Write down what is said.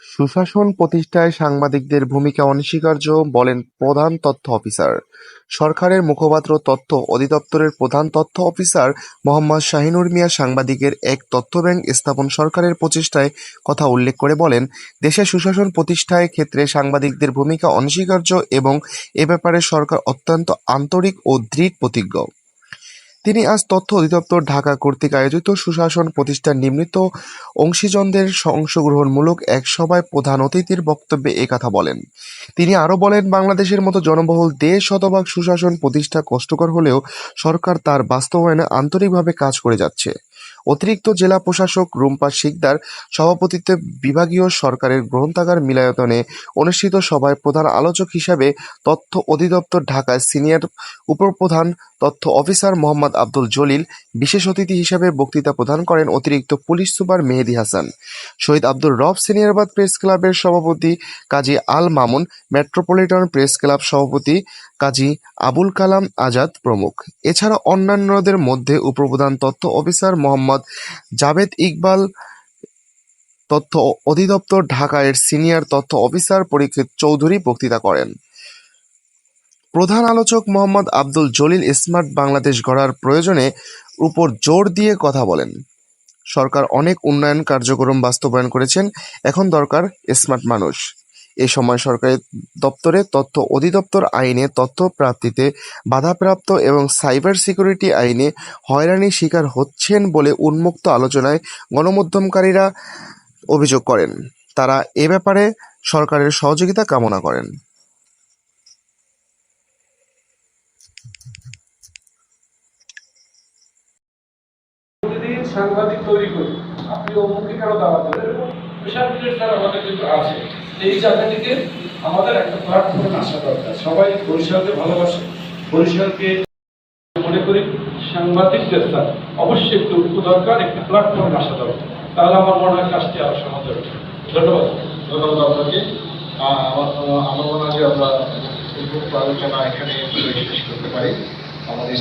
সুশাসন প্রতিষ্ঠায় সাংবাদিকদের ভূমিকা অনস্বীকার্য, বলেন প্রধান তথ্য অফিসার। সরকারের মুখপাত্র তথ্য অধিদপ্তরের প্রধান তথ্য অফিসার মোহাম্মদ শাহিনুর মিয়া সাংবাদিকের এক তথ্যব্যাংক স্থাপন সরকারের প্রচেষ্টায় কথা উল্লেখ করে বলেন, দেশে সুশাসন প্রতিষ্ঠায় ক্ষেত্রে সাংবাদিকদের ভূমিকা অনস্বীকার্য এবং এ ব্যাপারে সরকার অত্যন্ত আন্তরিক ও দৃঢ় প্রতিজ্ঞ। তিনি আজ তথ্য অধিদপ্তর ঢাকা কর্তৃক আয়োজিত সুশাসন প্রতিষ্ঠার নিমিত্ত অংশীজনদের অংশগ্রহণমূলক এক সভায় প্রধান অতিথির বক্তব্যে একথা বলেন। তিনি আরও বলেন, বাংলাদেশের মতো জনবহুল দেশ শতভাগ সুশাসন প্রতিষ্ঠা কষ্টকর হলেও সরকার তার বাস্তবায়নে আন্তরিকভাবে কাজ করে যাচ্ছে। অতিরিক্ত জেলা প্রশাসক রুম্পা শিকদার সভাপতিত্বে বিভাগীয় সরকারের গ্রন্থাগার মিলনায়তনে অনুষ্ঠিত সভায় প্রধান আলোচক হিসেবে তথ্য অধিদপ্তর ঢাকার সিনিয়র উপপ্রধান তথ্য অফিসার মোহাম্মদ আব্দুল জলিল, বিশেষ অতিথি হিসেবে বক্তৃতা প্রদান করেন অতিরিক্ত পুলিশ সুপার মেহেদী হাসান, শহীদ আব্দুর রব সিনিয়রবাদ প্রেস ক্লাবের সভাপতি কাজী Al Mamun, metropolitan press club সভাপতি কাজী আবুল কালাম আজাদ প্রমুখ। এছাড়া অন্যান্যদের মধ্যে উপপ্রধান তথ্য অফিসার মোহাম্মদ জাভেদ ইকবাল, তথ্য অধিদপ্তর ঢাকা এর সিনিয়র তথ্য অফিসার পরীক্ষিত চৌধুরী বক্তৃতা করেন। প্রধান আলোচক মোহাম্মদ আব্দুল জলিল স্মার্ট বাংলাদেশ গড়ার প্রয়োজনের উপর জোর দিয়ে কথা বলেন। সরকার অনেক উন্নয়ন কার্যক্রম বাস্তবায়ন করেছেন, এখন দরকার স্মার্ট মানুষ। এ সময় সরকারি দপ্তরে তথ্য অধিদপ্তর আইনে তথ্য প্রাপ্তিতে বাধাপ্রাপ্ত এবং সাইবার সিকিউরিটি আইনে হয়রানির শিকার হচ্ছেন বলে উন্মুক্ত আলোচনায় গণমাধ্যমকারীরা অভিযোগ করেন। তারা এ ব্যাপারে সরকারের সহযোগিতা কামনা করেন। প্রতিদিন সাংবাদিক তৈরি করি, আপনি অমুকে কেন দাওয়াত দেবেন, প্রেশার প্লেট তার আমাদের কিন্তু আছে। এই জায়গা থেকে আমাদের একটা প্ল্যাটফর্মে আসা দরকার। সবাই বরিশালকে ভালোবাসে, বরিশালকে মনে করি সাংবাদিকদের স্যার অবশ্যই একটু দরকার, একটা প্ল্যাটফর্মে আসা দরকার। তাহলে আমার মনে হয় কাজটি আরো সহজ হবে। ধন্যবাদ। ধন্যবাদ আপনাকে। আমার মনে হয় যে আমরা আলোচনা এখানে শেষ করতে পারি। আমাদের